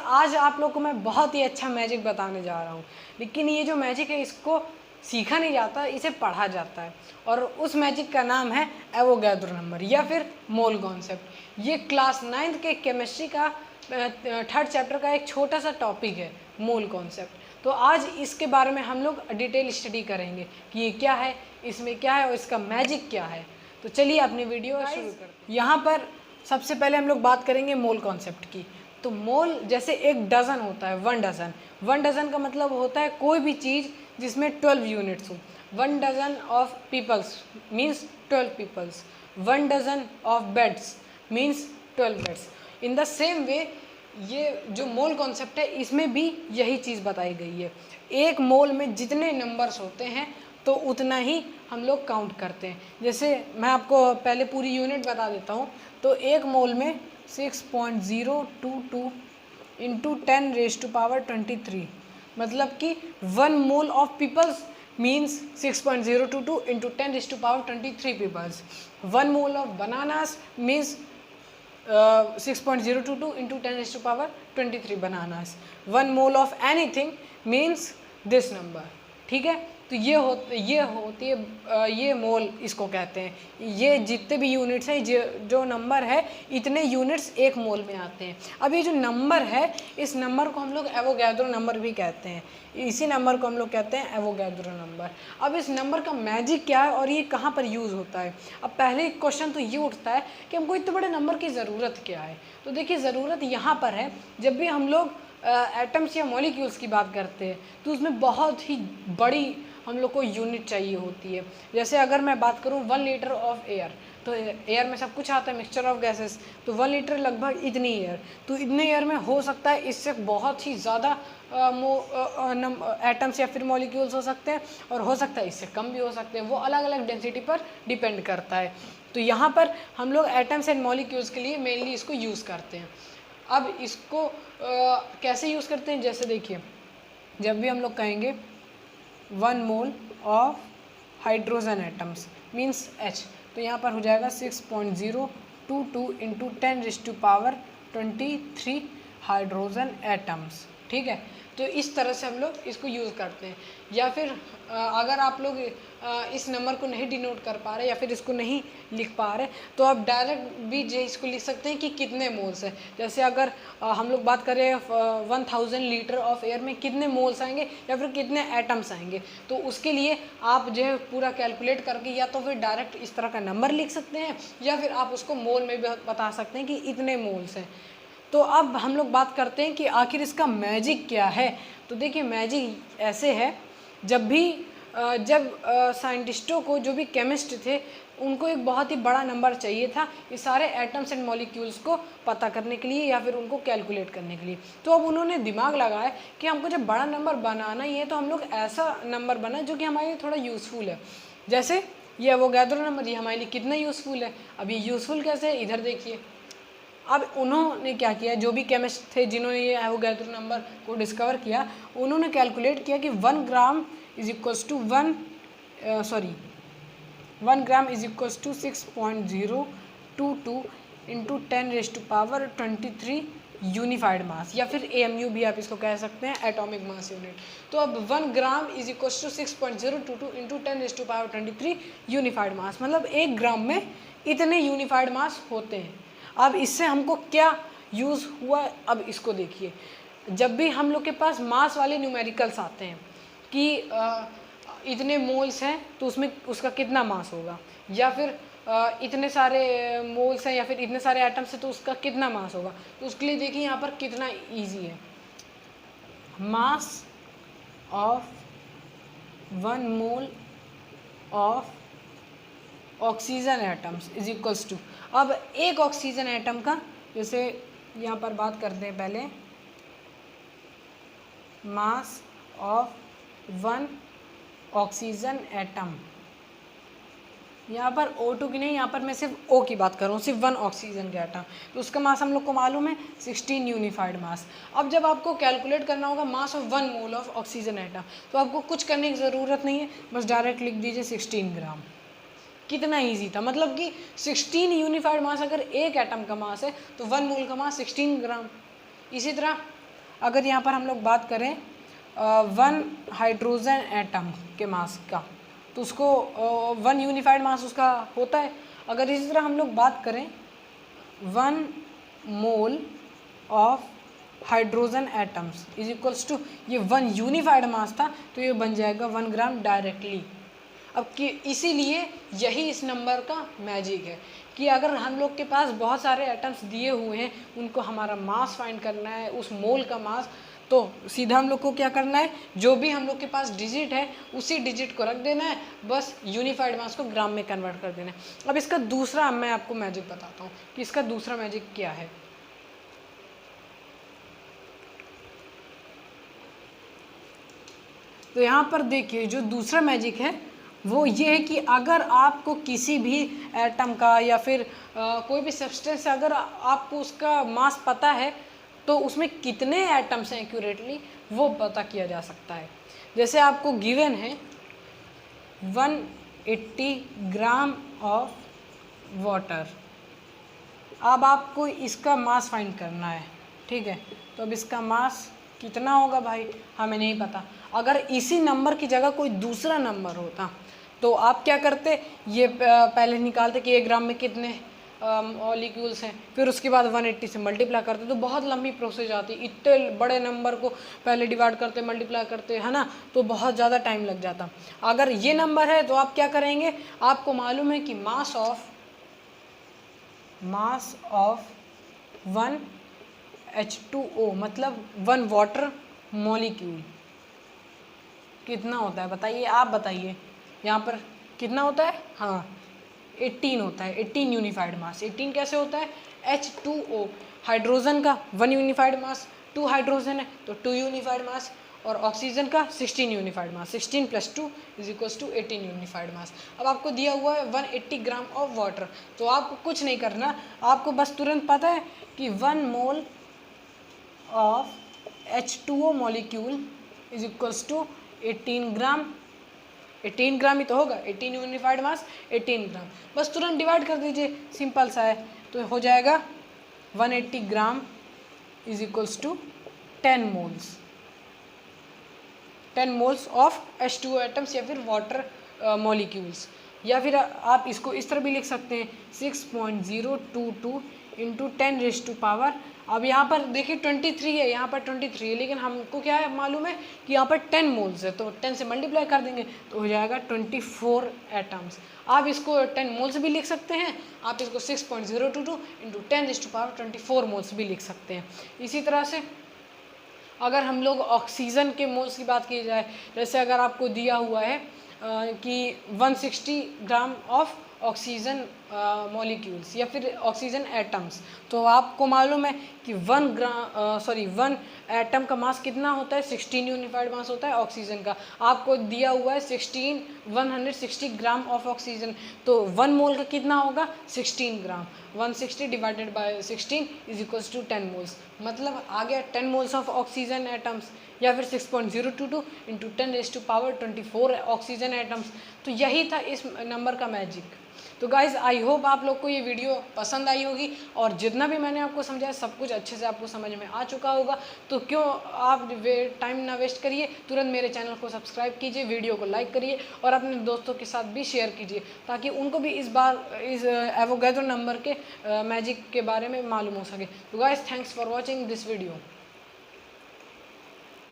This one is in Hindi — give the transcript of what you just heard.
आज आप लोग को मैं बहुत ही अच्छा मैजिक बताने जा रहा हूँ, लेकिन ये जो मैजिक है इसको सीखा नहीं जाता, इसे पढ़ा जाता है। और उस मैजिक का नाम है एवोगैड्रो नंबर या फिर मोल कॉन्सेप्ट। ये क्लास 9th के केमिस्ट्री का 3rd चैप्टर का एक छोटा सा टॉपिक है, मोल कॉन्सेप्ट। तो आज इसके बारे में हम लोग डिटेल स्टडी करेंगे कि ये क्या है, इसमें क्या है और इसका मैजिक क्या है। तो चलिए अपनी वीडियो शुरू करते हैं। यहाँ पर सबसे पहले हम लोग बात करेंगे मोल कॉन्सेप्ट की। तो मोल जैसे एक डज़न होता है, 1 डज़न। 1 डज़न का मतलब होता है कोई भी चीज़ जिसमें 12 यूनिट्स हो। 1 dozen of peoples means 12 peoples. 1 dozen of beds means 12 beds. In the same way ये जो मोल कॉन्सेप्ट है इसमें भी यही चीज़ बताई गई है। एक मोल में जितने नंबर्स होते हैं तो उतना ही हम लोग काउंट करते हैं। जैसे मैं आपको पहले पूरी यूनिट बता देता हूँ। तो एक मोल में 6.022 इंटू 10⁻23, मतलब कि 1 mole of peoples means 6.022 into 10⁻23 peoples. 1 mole of bananas means 6.022 into 10⁻23 bananas. 1 mole of anything means this number. ठीक है, तो ये होती है ये मोल इसको कहते हैं। ये जितने भी यूनिट्स हैं, जो नंबर है, इतने यूनिट्स एक मोल में आते हैं। अब ये जो नंबर है, इस नंबर को हम लोग एवोगैड्रो नंबर भी कहते हैं। इसी नंबर को हम लोग कहते हैं एवोगैड्रो नंबर। अब इस नंबर का मैजिक क्या है और ये कहाँ पर यूज़ होता है। अब पहले क्वेश्चन तो ये उठता है कि हमको इतने बड़े नंबर की ज़रूरत क्या है। तो देखिए, ज़रूरत यहाँ पर है, जब भी हम लोग एटम्स या मॉलिक्यूल्स की बात करते हैं तो उसमें बहुत ही बड़ी हम लोग को यूनिट चाहिए होती है। जैसे अगर मैं बात करूँ 1 लीटर ऑफ एयर, तो एयर में सब कुछ आता है, मिक्सचर ऑफ गैसेस। तो 1 लीटर लगभग इतनी एयर। तो इतने एयर में हो सकता है इससे बहुत ही ज़्यादा एटम्स या फिर मॉलिक्यूल्स हो सकते हैं, और हो सकता है इससे कम भी हो सकते हैं। वो अलग अलग डेंसिटी पर डिपेंड करता है। तो यहाँ पर हम लोग एटम्स एंड मॉलिक्यूल्स के लिए मेनली इसको यूज़ करते हैं। अब इसको कैसे यूज़ करते हैं, जैसे देखिए, जब भी हम लोग कहेंगे 1 mole of hydrogen atoms means H, तो यहाँ पर हो जाएगा 6.022 इंटू 10⁻23 हाइड्रोजन एटम्स। ठीक है, तो इस तरह से हम लोग इसको यूज़ करते हैं। या फिर अगर आप लोग इस नंबर को नहीं डिनोट कर पा रहे या फिर इसको नहीं लिख पा रहे, तो आप डायरेक्ट भी इसको लिख सकते हैं कि कितने मोल्स हैं। जैसे अगर हम लोग बात करें 1000 लीटर ऑफ एयर में कितने मोल्स आएंगे या फिर कितने एटम्स आएंगे, तो उसके लिए आप जो है पूरा कैलकुलेट करके या तो फिर डायरेक्ट इस तरह का नंबर लिख सकते हैं, या फिर आप उसको मोल में भी बता सकते हैं कि इतने मोल्स हैं। तो अब हम लोग बात करते हैं कि आखिर इसका मैजिक क्या है। तो देखिए, मैजिक ऐसे है, जब साइंटिस्टों को, जो भी केमिस्ट थे, उनको एक बहुत ही बड़ा नंबर चाहिए था इस सारे एटम्स एंड मॉलिक्यूल्स को पता करने के लिए या फिर उनको कैलकुलेट करने के लिए। तो अब उन्होंने दिमाग लगाया कि हमको जब बड़ा नंबर बनाना ही है तो हम लोग ऐसा नंबर बनाए जो कि हमारे लिए थोड़ा यूज़फुल है। जैसे ये एवोगैड्रो नंबर, ये हमारे लिए कितना यूज़फुल है। अब ये यूज़फुल कैसे है, इधर देखिए। अब उन्होंने क्या किया, जो भी केमिस्ट थे जिन्होंने ये एवोगैड्रो नंबर को डिस्कवर किया, उन्होंने कैलकुलेट किया कि 1 gram is equals to 1 gram is equals to 6.022 into 10⁻23 unified mass, या फिर AMU भी आप इसको कह सकते हैं, एटॉमिक मास यूनिट। तो अब 1 gram is equals to 6.022 into 10⁻23 unified mass, मतलब 1 ग्राम में इतने यूनिफाइड मास होते हैं। अब इससे हमको क्या यूज़ हुआ, अब इसको देखिए। जब भी हम लोग के पास मास वाले न्यूमेरिकल्स आते हैं कि इतने मोल्स हैं तो उसमें उसका कितना मास होगा, या फिर इतने सारे मोल्स हैं या फिर इतने सारे एटम्स हैं तो उसका कितना मास होगा, तो उसके लिए देखिए यहाँ पर कितना इजी है। Mass of 1 mole of oxygen atoms is equals to, अब एक ऑक्सीजन एटम का, जैसे यहाँ पर बात करते हैं पहले, मास ऑफ 1 ऑक्सीजन एटम, यहाँ पर O2 की नहीं, यहाँ पर मैं सिर्फ O की बात कर रहा हूँ, सिर्फ 1 ऑक्सीजन का एटम, तो उसका मास हम लोग को मालूम है 16 यूनिफाइड मास। अब जब आपको कैलकुलेट करना होगा मास of 1 mole of oxygen atom, तो आपको कुछ करने की ज़रूरत नहीं है, बस डायरेक्ट लिख दीजिए 16 ग्राम। कितना इजी था, मतलब कि 16 यूनिफाइड मास अगर एक एटम का मास है तो 1 मोल का मास 16 ग्राम। इसी तरह अगर यहाँ पर हम लोग बात करें 1 हाइड्रोजन एटम के मास का, तो उसको 1 यूनिफाइड मास उसका होता है। अगर इसी तरह हम लोग बात करें 1 mole of hydrogen atoms is equals to, ये 1 यूनिफाइड मास था तो ये बन जाएगा 1 ग्राम डायरेक्टली। अब कि इसीलिए यही इस नंबर का मैजिक है कि अगर हम लोग के पास बहुत सारे एटम्स दिए हुए हैं, उनको हमारा मास फाइंड करना है, उस मोल का मास, तो सीधा हम लोग को क्या करना है, जो भी हम लोग के पास डिजिट है उसी डिजिट को रख देना है, बस यूनिफाइड मास को ग्राम में कन्वर्ट कर देना है। अब इसका दूसरा मैं आपको मैजिक बताता हूँ कि इसका दूसरा मैजिक क्या है। तो यहाँ पर देखिए जो दूसरा मैजिक है वो ये है कि अगर आपको किसी भी एटम का या फिर कोई भी सब्सटेंस अगर आपको उसका मास पता है तो उसमें कितने एटम्स हैं एक्यूरेटली वो पता किया जा सकता है। जैसे आपको गिवन है 180 ग्राम ऑफ वाटर, अब आपको इसका मास फाइंड करना है, ठीक है। तो अब इसका मास कितना होगा भाई, हमें नहीं पता। अगर इसी नंबर की जगह कोई दूसरा नंबर होता तो आप क्या करते, ये पहले निकालते कि 1 ग्राम में कितने मॉलिक्यूल्स हैं, फिर उसके बाद 180 से मल्टीप्लाई करते, तो बहुत लंबी प्रोसेस आती। इतने बड़े नंबर को पहले डिवाइड करते, मल्टीप्लाई करते, है ना, तो बहुत ज़्यादा टाइम लग जाता। अगर ये नंबर है तो आप क्या करेंगे, आपको मालूम है कि मास ऑफ 1 H2O मतलब 1 वाटर मॉलिक्यूल कितना होता है, बताइए, आप बताइए। यहाँ पर कितना होता है, हाँ 18 होता है, 18 यूनिफाइड मास। 18 कैसे होता है, H2O हाइड्रोजन का 1 यूनिफाइड मास, 2 हाइड्रोजन है तो 2 यूनिफाइड मास, और ऑक्सीजन का 16 unified mass, 16 + 2 is equals to 18 unified mass. अब आपको दिया हुआ है 180 ग्राम ऑफ वाटर, तो आपको कुछ नहीं करना, आपको बस तुरंत पता है कि 1 mole of H2O molecule is equals to 18 gram. 18 gram ही तो होगा, 18 यूनिफाइड मास 18 ग्राम, बस तुरंत डिवाइड कर दीजिए, सिंपल सा है। तो हो जाएगा 180 gram is equals to 10 moles, 10 moles of H2O atoms या फिर वाटर मॉलिक्यूल्स। या फिर आप इसको इस तरह भी लिख सकते हैं 6.022 इंटू 10⁻⁻। अब यहाँ पर देखिए 23 है, यहाँ पर 23 है, लेकिन हमको क्या है मालूम है कि यहाँ पर 10 मोल्स है, तो 10 से मल्टीप्लाई कर देंगे तो हो जाएगा 24 एटम्स। आप इसको 10 मोल्स भी लिख सकते हैं, आप इसको 6.022 इंटू 10⁻24 मोल्स भी लिख सकते हैं। इसी तरह से अगर हम लोग ऑक्सीजन के मोल्स की बात की जाए, जैसे अगर आपको दिया हुआ है कि 160 ग्राम ऑफ ऑक्सीजन मॉलिक्यूल्स या फिर ऑक्सीजन एटम्स, तो आपको मालूम है कि 1 एटम का मास कितना होता है, 16 यूनिफाइड मास होता है ऑक्सीजन का। आपको दिया हुआ है 160 ग्राम ऑफ ऑक्सीजन, तो 1 मोल का कितना होगा 16 gram, 160 divided by 16 is equals to 10 moles, मतलब आ गया 10 मोल्स ऑफ ऑक्सीजन एटम्स, या फिर 6.022 इंटू 10⁻24 ऑक्सीजन एटम्स। तो यही था इस नंबर का मैजिक। तो गाइज़ आई होप आप लोग को ये वीडियो पसंद आई होगी, और जितना भी मैंने आपको समझाया सब कुछ अच्छे से आपको समझ में आ चुका होगा। तो क्यों आप टाइम ना वेस्ट करिए, तुरंत मेरे चैनल को सब्सक्राइब कीजिए, वीडियो को लाइक करिए और अपने दोस्तों के साथ भी शेयर कीजिए, ताकि उनको भी इस एवोगैड्रो नंबर के मैजिक के बारे में मालूम हो सके। तो guys thanks for watching this video.